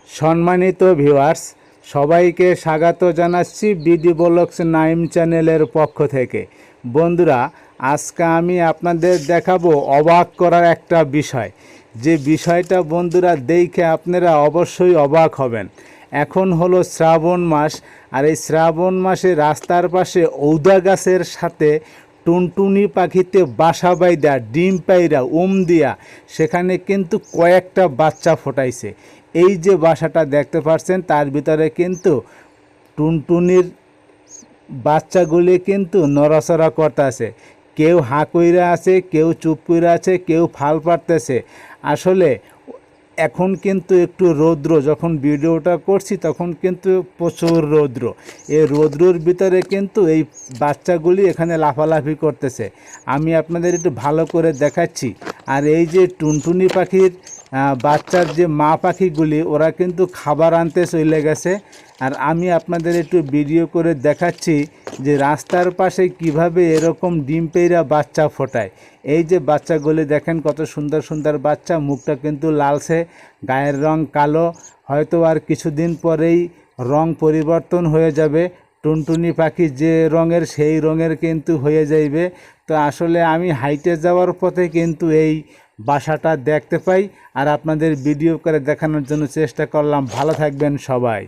সম্মানিত ভিউয়ার্স, সবাইকে স্বাগত জানাচ্ছি বিডি ব্লগস নাইম চ্যানেলের পক্ষ থেকে। বন্ধুরা, আজকে আমি আপনাদের দেখাবো অবাক করার একটা বিষয়, যে বিষয়টা বন্ধুরা দেখে আপনারা অবশ্যই অবাক হবেন। এখন হলো শ্রাবণ মাস, আর এই শ্রাবণ মাসে রাস্তার পাশে ঔদা গাছের সাথে টুনটুনি পাখিতে বাসা বাইদা ডিম পাইরা দিয়া সেখানে কিন্তু কয়েকটা বাচ্চা ফোটাইছে। এই যে বাসাটা দেখতে পাচ্ছেন, তার ভিতরে কিন্তু টুনটুনির বাচ্চাগুলি কিন্তু নড়াচড়া করতেছে। কেউ হাঁ কইরা আছে, কেউ চুপ কইরা আছে, কেউ ফাল পারতেছে। আসলে এখন কিন্তু একটু রৌদ্র, যখন ভিডিওটা করছি তখন কিন্তু প্রচুর রৌদ্র। এই রৌদ্রর ভিতরে কিন্তু এই বাচ্চাগুলি এখানে লাফালাফি করতেছে। আমি আপনাদের একটু ভালো করে দেখাচ্ছি। আর এই যে টুনটুনি পাখির বাচ্চার যে মা পাখিগুলি, ওরা কিন্তু খাবার আনতে চলে গেছে। আর আমি আপনাদের একটু ভিডিও করে দেখাচ্ছি যে রাস্তার পাশে কিভাবে এরকম ডিম পেইরা বাচ্চা ফোটায়। এই যে বাচ্চাগুলি দেখেন, কত সুন্দর সুন্দর বাচ্চা, মুখটা কিন্তু লালচে, গায়ের রং কালো। হয়তো আর কিছুদিন পরেই রং পরিবর্তন হয়ে যাবে, টুনটুনি পাখি যে রঙের সেই রঙের কিন্তু হয়ে যাইবে। তো আসলে আমি হাইটে যাওয়ার পথে কিন্তু এই বাসাটা দেখতে পাই, আর আপনাদের ভিডিও করে দেখানোর জন্য চেষ্টা করলাম। ভালো থাকবেন সবাই।